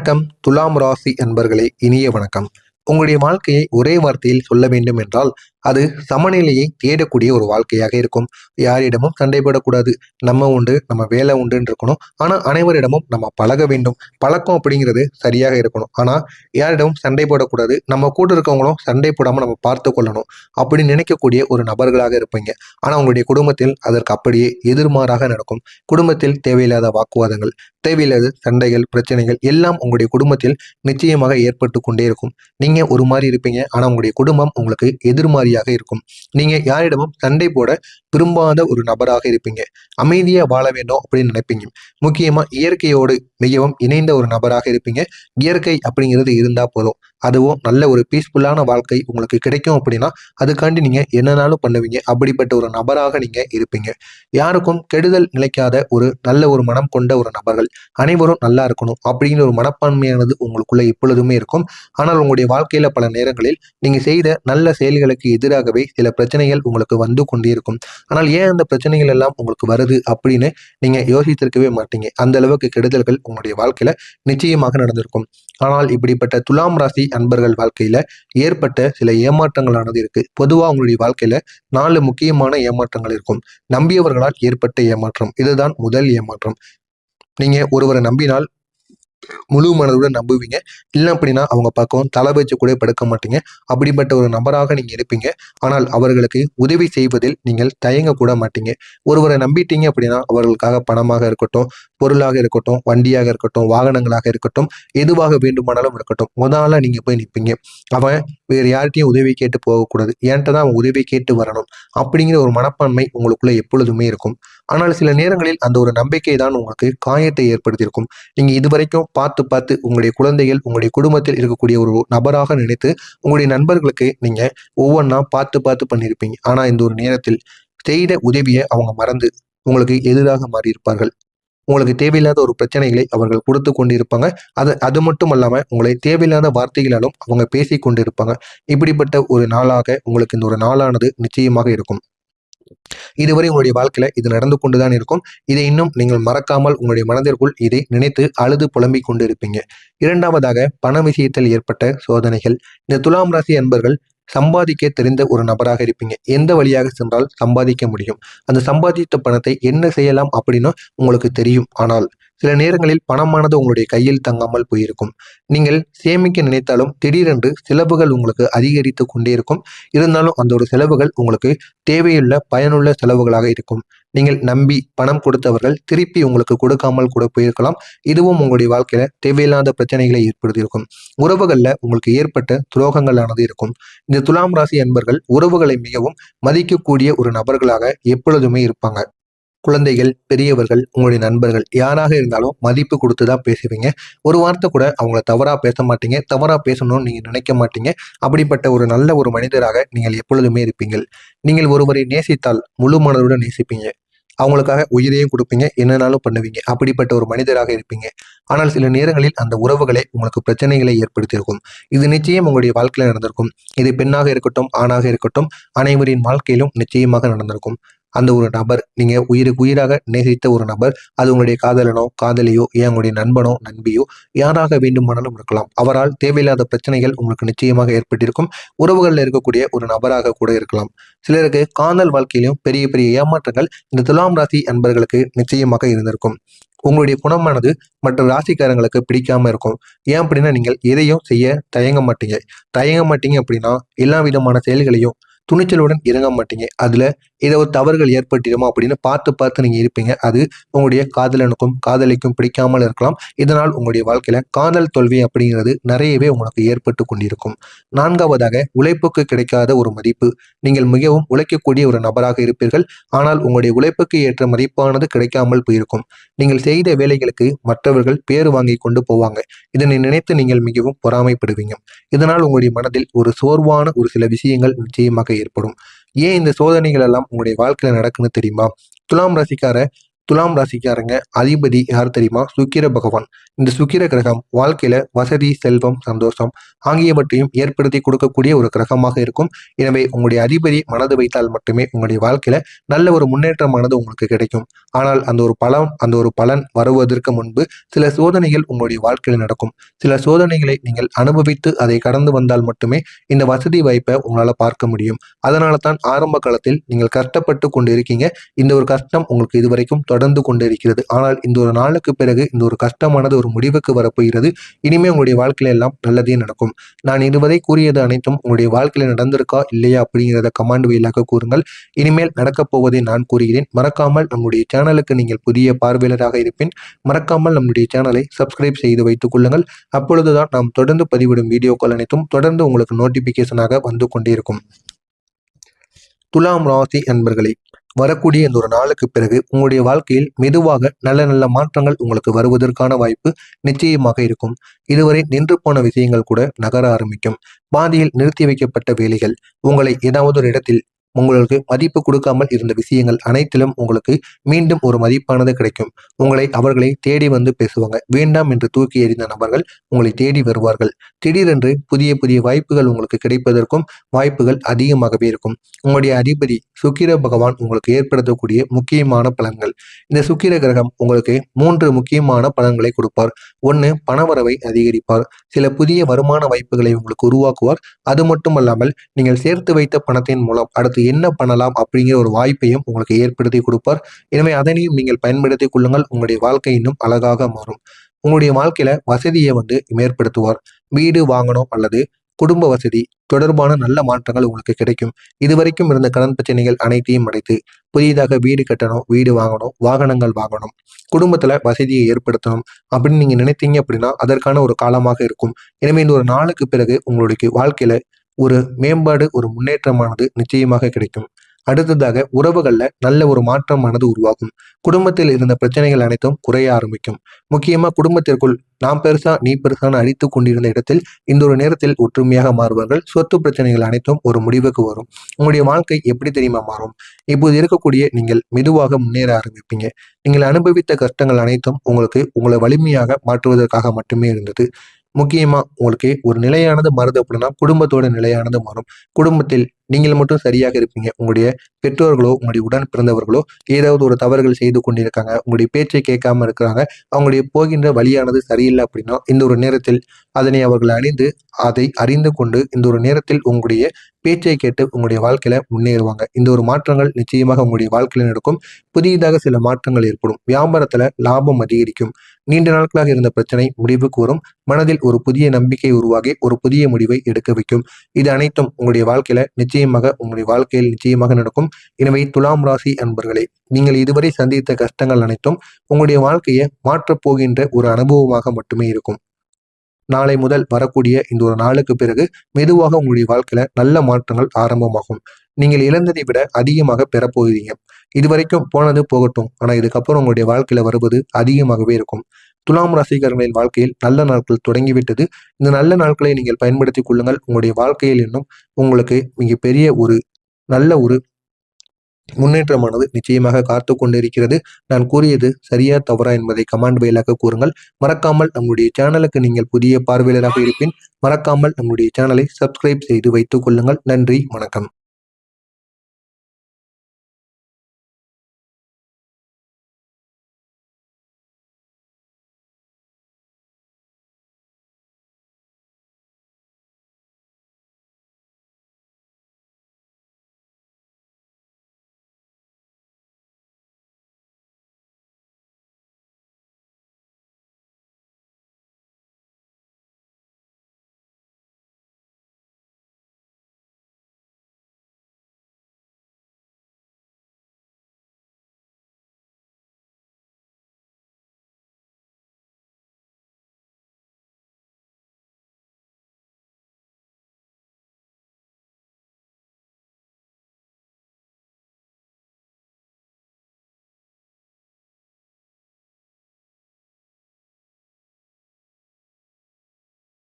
வணக்கம் துலாம் ராசி அன்பர்களே, இனிய வணக்கம். உங்களுடைய வாழ்க்கையை ஒரே வார்த்தையில் சொல்ல வேண்டும் என்றால் அது சமநிலையை தேடக்கூடிய ஒரு வாழ்க்கையாக இருக்கும். யாரிடமும் சண்டை போடக்கூடாது. நம்ம உண்டு, நம்ம வேலை உண்டுன்னு இருக்கணும். ஆனா அனைவரிடமும் நம்ம பழக வேண்டும். பழக்கம் அப்படிங்கிறது சரியாக இருக்கணும். ஆனா யாரிடமும் சண்டை போடக்கூடாது. நம்ம கூட இருக்கவங்களும் சண்டை போடாம நம்ம பார்த்து கொள்ளணும் அப்படின்னு நினைக்கக்கூடிய ஒரு நபர்களாக இருப்பீங்க. ஆனா உங்களுடைய குடும்பத்தில் அதற்கு அப்படியே எதிர்மாறாக நடக்கும். குடும்பத்தில் தேவையில்லாத வாக்குவாதங்கள், தேவையில்லாத சண்டைகள், பிரச்சனைகள் எல்லாம் உங்களுடைய குடும்பத்தில் நிச்சயமாக ஏற்பட்டு கொண்டே இருக்கும். நீங்க ஒரு மாதிரி இருப்பீங்க. ஆனா உங்களுடைய குடும்பம் உங்களுக்கு எதிர்மாறியாக இருக்கும். நீங்க யாரிடமும் சண்டை போட விரும்பாத ஒரு நபராக இருப்பீங்க. அமைதியா வாழ வேண்டும் அப்படின்னு நினைப்பீங்க. முக்கியமா இயற்கையோடு மிகவும் இணைந்த ஒரு நபராக இருப்பீங்க. இயற்கை அப்படிங்கிறது இருந்தா போதும். அதுவும் நல்ல ஒரு பீஸ்ஃபுல்லான வாழ்க்கை உங்களுக்கு கிடைக்கும் அப்படின்னா அதுக்காண்டி நீங்க என்னனாலும் பண்ணுவீங்க. அப்படிப்பட்ட ஒரு நபராக நீங்க இருப்பீங்க. யாருக்கும் கெடுதல் நிலைக்காத ஒரு நல்ல ஒரு மனம் கொண்ட ஒரு நபர்கள். அனைவரும் நல்லா இருக்கணும் அப்படிங்கிற ஒரு மனப்பான்மையானது உங்களுக்குள்ள எப்பொழுதுமே இருக்கும். ஆனால் உங்களுடைய வாழ்க்கையில பல நேரங்களில் நீங்க செய்த நல்ல செயல்களுக்கு எதிராகவே சில பிரச்சனைகள் உங்களுக்கு வந்து கொண்டே இருக்கும். ஆனால் ஏன் அந்த பிரச்சனைகள் எல்லாம் உங்களுக்கு வருது அப்படின்னு நீங்க யோசித்திருக்கவே மாட்டீங்க. அந்த அளவுக்கு கெடுதல்கள் உங்களுடைய வாழ்க்கையில நிச்சயமாக நடந்திருக்கும். ஆனால் இப்படிப்பட்ட துலாம் ராசி அன்பர்கள் வாழ்க்கையில ஏற்பட்ட சில ஏமாற்றங்களானது இருக்கு. பொதுவா உங்களுடைய வாழ்க்கையில 4 முக்கியமான ஏமாற்றங்கள் இருக்கும். நம்பியவர்களால் ஏற்பட்ட ஏமாற்றம், இதுதான் முதல் ஏமாற்றம். நீங்க ஒருவரை நம்பினால் முழு மனதுடன் நம்புவீங்க. இல்லை அப்படின்னா அவங்க பக்கம் தலை வச்சு கூட படுக்க மாட்டீங்க. அப்படிப்பட்ட ஒரு நபராக நீங்க இருப்பீங்க. ஆனால் அவர்களுக்கு உதவி செய்வதில் நீங்கள் தயங்க கூட மாட்டீங்க. ஒருவரை நம்பிட்டீங்க அப்படின்னா அவர்களுக்காக பணமாக இருக்கட்டும், பொருளாக இருக்கட்டும், வண்டியாக இருக்கட்டும், வாகனங்களாக இருக்கட்டும், எதுவாக வேண்டுமானாலும் இருக்கட்டும், முதல்ல நீங்க போய் நிற்பீங்க. அவன் வேறு யார்கிட்டையும் உதவி கேட்டு போகக்கூடாது. என்கிட்ட தான் அவன் உதவி கேட்டு வரணும் அப்படிங்கிற ஒரு மனப்பான்மை உங்களுக்குள்ள எப்பொழுதுமே இருக்கும். ஆனால் சில நேரங்களில் அந்த ஒரு நம்பிக்கை தான் உங்களுக்கு காயத்தை ஏற்படுத்தியிருக்கும். நீங்க இதுவரைக்கும் பார்த்து பார்த்து உங்களுடைய குழந்தைகள், உங்களுடைய குடும்பத்தில் இருக்கக்கூடிய ஒரு நபராக நினைத்து உங்களுடைய நண்பர்களுக்கு நீங்க ஒவ்வொன்றா பார்த்து பார்த்து பண்ணியிருப்பீங்க. ஆனா இந்த ஒரு நேரத்தில் செய்த உதவியை அவங்க மறந்து உங்களுக்கு எதிராக மாறியிருப்பார்கள். உங்களுக்கு தேவையில்லாத ஒரு பிரச்சனைகளை அவர்கள் கொடுத்து கொண்டிருப்பாங்க. அது மட்டும் அல்லாம உங்களை தேவையில்லாத வார்த்தைகளாலும் அவங்க பேசி கொண்டிருப்பாங்க. இப்படிப்பட்ட ஒரு நாளாக உங்களுக்கு இந்த ஒரு நாளானது நிச்சயமாக இருக்கும். இதுவரை உங்களுடைய வாழ்க்கையில இது நடந்து கொண்டுதான் இருக்கும். இதை இன்னும் நீங்கள் மறக்காமல் உங்களுடைய மனதிற்குள் இதை நினைத்து அழுது புலம்பிக் கொண்டு இருப்பீங்க. இரண்டாவதாக பண விஷயத்தில் ஏற்பட்ட சோதனைகள். இந்த துலாம் ராசி அன்பர்கள் சம்பாதிக்க தெரிந்த ஒரு நபராக இருப்பீங்க. எந்த வழியாக சென்றால் சம்பாதிக்க முடியும், அந்த சம்பாதித்த பணத்தை என்ன செய்யலாம் அப்படின்னு உங்களுக்கு தெரியும். ஆனால் சில நேரங்களில் பணமானது உங்களுடைய கையில் தங்காமல் போயிருக்கும். நீங்கள் சேமிக்க நினைத்தாலும் திடீரென்று செலவுகள் உங்களுக்கு அதிகரித்து கொண்டே இருக்கும். இருந்தாலும் அந்த ஒரு செலவுகள் உங்களுக்கு தேவையுள்ள பயனுள்ள செலவுகளாக இருக்கும். நீங்கள் நம்பி பணம் கொடுத்தவர்கள் திருப்பி உங்களுக்கு கொடுக்காமல் கூட போயிருக்கலாம். இதுவும் உங்களுடைய வாழ்க்கையில தேவையில்லாத பிரச்சனைகளை ஏற்படுத்தியிருக்கும். உறவுகள்ல உங்களுக்கு ஏற்பட்ட துரோகங்களானது இருக்கும். இந்த துலாம் ராசி அன்பர்கள் உறவுகளை மிகவும் மதிக்கக்கூடிய ஒரு நபர்களாக எப்பொழுதுமே இருப்பாங்க. குழந்தைகள், பெரியவர்கள், உங்களுடைய நண்பர்கள் யாராக இருந்தாலும் மதிப்பு கொடுத்து தான் பேசுவீங்க. ஒரு வார்த்தை கூட அவங்கள தவறா பேச மாட்டீங்க. தவறா பேசணும்னு நீங்க நினைக்க மாட்டீங்க. அப்படிப்பட்ட ஒரு நல்ல ஒரு மனிதராக நீங்கள் எப்பொழுதுமே இருப்பீங்கள். நீங்கள் ஒருவரை நேசித்தால் முழு மனதுடன் நேசிப்பீங்க. அவங்களுக்காக உயிரையும் கொடுப்பீங்க. என்னனாலும் பண்ணுவீங்க. அப்படிப்பட்ட ஒரு மனிதராக இருப்பீங்க. ஆனால் சில நேரங்களில் அந்த உறவுகளை உங்களுக்கு பிரச்சனைகளை ஏற்படுத்தியிருக்கும். இது நிச்சயம் உங்களுடைய வாழ்க்கையில நடந்திருக்கும். இது பெண்ணாக இருக்கட்டும், ஆணாக இருக்கட்டும், அனைவரின் வாழ்க்கையிலும் நிச்சயமாக நடந்திருக்கும். அந்த ஒரு நபர் நீங்க உயிருக்கு உயிராக நேசித்த ஒரு நபர், அது உங்களுடைய காதலனோ, காதலியோ, ஏன் உங்களுடைய நண்பனோ, நண்பியோ யாராக வேண்டுமானாலும் இருக்கலாம். அவரால் தேவையில்லாத பிரச்சனைகள் உங்களுக்கு நிச்சயமாக ஏற்பட்டிருக்கும். உறவுகளில் இருக்கக்கூடிய ஒரு நபராக கூட இருக்கலாம். சிலருக்கு காதல் வாழ்க்கையிலும் பெரிய பெரிய ஏமாற்றங்கள் இந்த துலாம் ராசி அன்பர்களுக்கு நிச்சயமாக இருந்திருக்கும். உங்களுடைய குணமானது மற்ற ராசிக்காரங்களுக்கு பிடிக்காம இருக்கும். ஏன் அப்படின்னா நீங்கள் எதையும் செய்ய தயங்க மாட்டீங்க அப்படின்னா எல்லா விதமான செயல்களையும் துணிச்சலுடன் இறங்க மாட்டீங்க. அதுல ஏதோ ஒரு தவறுகள் ஏற்பட்டிருமோ அப்படின்னு பார்த்து பார்த்து நீங்க இருப்பீங்க. அது உங்களுடைய காதலனுக்கும் காதலிக்கும் பிடிக்காமல் இருக்கலாம். இதனால் உங்களுடைய வாழ்க்கையில காதல் தோல்வி அப்படிங்கிறது நிறையவே உங்களுக்கு ஏற்பட்டு கொண்டிருக்கும். நான்காவதாக உழைப்புக்கு கிடைக்காத ஒரு மதிப்பு. நீங்கள் மிகவும் உழைக்கக்கூடிய ஒரு நபராக இருப்பீர்கள். ஆனால் உங்களுடைய உழைப்புக்கு ஏற்ற மதிப்பானது கிடைக்காமல் போயிருக்கும். நீங்கள் செய்த வேலைகளுக்கு மற்றவர்கள் பேர் வாங்கி கொண்டு போவாங்க. இதனை நினைத்து நீங்கள் மிகவும் பொறாமைப்படுவீங்க. இதனால் உங்களுடைய மனதில் ஒரு சோர்வான ஒரு சில விஷயங்கள் நிச்சயமாக ஏற்படும். ஏன் இந்த சோதனைகள் எல்லாம் உங்களுடைய வாழ்க்கையில நடக்குன்னு தெரியுமா? துலாம் ராசிக்கார துலாம் ராசிக்காரங்க அதிபதி யார் தெரியுமா? சுக்கிர பகவான். இந்த சுக்கிர கிரகம் வாழ்க்கையில வசதி, செல்வம், சந்தோஷம் ஆகியவற்றையும் ஏற்படுத்தி கொடுக்கக்கூடிய ஒரு கிரகமாக இருக்கும். எனவே உங்களுடைய அதிபதி மனது வைத்தால் மட்டுமே உங்களுடைய வாழ்க்கையில நல்ல ஒரு முன்னேற்றமானது உங்களுக்கு கிடைக்கும். ஆனால் அந்த ஒரு பலன் வருவதற்கு முன்பு சில சோதனைகள் உங்களுடைய வாழ்க்கையில் நடக்கும். சில சோதனைகளை நீங்கள் அனுபவித்து அதை கடந்து வந்தால் மட்டுமே இந்த வசதி வாய்ப்பை உங்களால பார்க்க முடியும். அதனால தான் ஆரம்ப காலத்தில் நீங்கள் கஷ்டப்பட்டு கொண்டு இருக்கீங்க. இந்த ஒரு கஷ்டம் உங்களுக்கு இதுவரைக்கும் தொடர்ந்து கொண்டிருக்கிறது. ஆனால் இந்த ஒரு நாளுக்கு பிறகு இந்த ஒரு கஷ்டமானது ஒரு முடிவுக்கு வரப்போகிறது. இனிமே உங்களுடைய வாழ்க்கையில எல்லாம் நல்லதே நடக்கும். நான் இதுவரை கூறியது அனைத்தும் உங்களுடைய வாழ்க்கையில நடந்திருக்கா இல்லையா அப்படிங்கிறத கமெண்ட் வாயிலாக கூறுங்கள். இனிமேல் நடக்கப் போவதை நான் கூறுகிறேன். மறக்காமல் நம்முடைய சேனலுக்கு நீங்கள் புதிய பார்வையாளராக இருப்பின் மறக்காமல் நம்முடைய சேனலை சப்ஸ்கிரைப் செய்து வைத்துக் கொள்ளுங்கள். அப்பொழுதுதான் நாம் தொடர்ந்து பதிவிடும் வீடியோக்கள் அனைத்தும் தொடர்ந்து உங்களுக்கு நோட்டிபிகேஷனாக வந்து கொண்டே இருக்கும். துலாம் ராசி அன்பர்களே, வரக்கூடிய இந்த ஒரு நாளுக்கு பிறகு உங்களுடைய வாழ்க்கையில் மெதுவாக நல்ல நல்ல மாற்றங்கள் உங்களுக்கு வருவதற்கான வாய்ப்பு நிச்சயமாக இருக்கும். இதுவரை நின்று போன விஷயங்கள் கூட நகர ஆரம்பிக்கும். பாதியில் நிறுத்தி வைக்கப்பட்ட வேலைகள், உங்களை ஏதாவது ஒரு இடத்தில் உங்களுக்கு மதிப்பு கொடுக்காமல் இருந்த விஷயங்கள் அனைத்திலும் உங்களுக்கு மீண்டும் ஒரு மதிப்பானது கிடைக்கும். உங்களை அவர்களை தேடி வந்து பேசுவாங்க. வேண்டாம் என்று தூக்கி எறிந்த நபர்கள் உங்களை தேடி வருவார்கள். திடீரென்று புதிய புதிய வாய்ப்புகள் உங்களுக்கு கிடைப்பதற்கும் வாய்ப்புகள் அதிகமாகவே இருக்கும். உங்களுடைய அதிபதி சுக்கிர பகவான் உங்களுக்கு ஏற்படுத்தக்கூடிய முக்கியமான பலன்கள். இந்த சுக்கிர கிரகம் உங்களுக்கு 3 முக்கியமான பலன்களை கொடுப்பார். 1, பணவரவை அதிகரிப்பார். சில புதிய வருமான வாய்ப்புகளை உங்களுக்கு உருவாக்குவார். அது மட்டுமல்லாமல் நீங்கள் சேர்த்து வைத்த பணத்தின் மூலம் அடுத்து என்ன பண்ணலாம் அப்படிங்கிற ஒரு வாய்ப்பையும் உங்களுக்கு ஏற்படுத்தி கொடுப்பார். எனவே அதனையும் நீங்கள் பயன்படுத்திக் கொள்ளுங்கள். உங்களுடைய வாழ்க்கை இன்னும் அழகாக மாறும். உங்களுடைய வாழ்க்கையில வசதியை ஏற்படுத்துவார். வீடு வாங்கணும் அல்லது குடும்ப வசதி தொடர்பான நல்ல மாற்றங்கள் உங்களுக்கு கிடைக்கும். இதுவரைக்கும் இருந்த கடன் பிரச்சனைகள் அனைத்தையும் அடைத்து புதிதாக வீடு கட்டணும், வீடு வாங்கணும், வாகனங்கள் வாங்கணும், குடும்பத்துல வசதியை ஏற்படுத்தணும் அப்படின்னு நீங்க நினைத்தீங்க அப்படின்னா அதற்கான ஒரு காலமாக இருக்கும். எனவே இந்த ஒரு நாளுக்கு பிறகு உங்களுடைய வாழ்க்கையில ஒரு மேம்பாடு, ஒரு முன்னேற்றமானது நிச்சயமாக கிடைக்கும். அடுத்ததாக உறவுகள்ல நல்ல ஒரு மாற்றமானது உருவாகும். குடும்பத்தில் இருந்த பிரச்சனைகள் அனைத்தும் குறைய ஆரம்பிக்கும். முக்கியமா குடும்பத்திற்குள் நான் பெருசா நீ பெருசான்னு அடித்துக் கொண்டிருந்த இடத்தில் இந்த ஒரு நேரத்தில் ஒற்றுமையாக மாறுவார்கள். சொத்து பிரச்சனைகள் அனைத்தும் ஒரு முடிவுக்கு வரும். உங்களுடைய வாழ்க்கை எப்படி தெரியுமா மாறும்? இப்போது இருக்கக்கூடிய நீங்கள் மெதுவாக முன்னேற ஆரம்பிப்பீங்க. நீங்கள் அனுபவித்த கஷ்டங்கள் அனைத்தும் உங்களை வலிமையாக மாற்றுவதற்காக மட்டுமே இருந்தது. முக்கியமா உங்களுக்கு ஒரு நிலையானது மாறுது அப்படின்னா குடும்பத்தோட நிலையானது மாறும். குடும்பத்தில் நீங்கள் மட்டும் சரியாக இருப்பீங்க. உங்களுடைய பெற்றோர்களோ உங்களுடைய உடன் பிறந்தவர்களோ ஏதாவது ஒரு தவறுகள் செய்து கொண்டிருக்காங்க, உங்களுடைய பேச்சை கேட்காம இருக்கிறாங்க, அவங்களுடைய போகின்ற வழியானது சரியில்லை அப்படின்னா இந்த ஒரு நேரத்தில் அதனை அவர்கள் அதை அறிந்து கொண்டு இந்த ஒரு நேரத்தில் உங்களுடைய பேச்சை கேட்டு உங்களுடைய வாழ்க்கையில முன்னேறுவாங்க. இந்த ஒரு மாற்றங்கள் நிச்சயமாக உங்களுடைய வாழ்க்கையில நடக்கும். புதியதாக சில மாற்றங்கள் ஏற்படும். வியாபாரத்துல லாபம் அதிகரிக்கும். நீண்ட நாட்களாக இருந்த பிரச்சனை முடிவுக்கு வரும். மனதில் ஒரு புதிய நம்பிக்கை உருவாகி ஒரு புதிய முடிவை எடுக்க வைக்கும். இது அனைத்தும் உங்களுடைய வாழ்க்கையில உங்களுடைய வாழ்க்கையில் நிச்சயமாக நடக்கும். எனவே துலாம் ராசி அன்பர்களே, நீங்கள் இதுவரை சந்தித்த கஷ்டங்கள் அனைத்தும் உங்களுடைய வாழ்க்கையை மாற்றப் போகின்ற ஒரு அனுபவமாக மட்டுமே இருக்கும். நாளை முதல் வரக்கூடிய இந்த ஒரு நாளுக்கு பிறகு மெதுவாக உங்களுடைய வாழ்க்கையில நல்ல மாற்றங்கள் ஆரம்பமாகும். நீங்கள் இழந்ததை விட அதிகமாக பெறப்போகிறீங்க. இதுவரைக்கும் போனது போகட்டும். ஆனா இதுக்கப்புறம் உங்களுடைய வாழ்க்கையில வருவது அதிகமாகவே இருக்கும். துலாம் ராசிக்காரர்களின் வாழ்க்கையில் நல்ல நாட்கள் தொடங்கிவிட்டது. இந்த நல்ல நாட்களை நீங்கள் பயன்படுத்திக் கொள்ளுங்கள். உங்களுடைய வாழ்க்கையில் இன்னும் உங்களுக்கு மிகப்பெரிய ஒரு நல்ல ஒரு முன்னேற்றமானது நிச்சயமாக காத்து கொண்டிருக்கிறது. நான் கூறியது சரியா தவறா என்பதை கமெண்ட் வாயிலாக கூறுங்கள். மறக்காமல் நம்முடைய சேனலுக்கு நீங்கள் புதிய பார்வையாளராக இருப்பின் மறக்காமல் நம்முடைய சேனலை சப்ஸ்கிரைப் செய்து வைத்துக் கொள்ளுங்கள். நன்றி, வணக்கம்.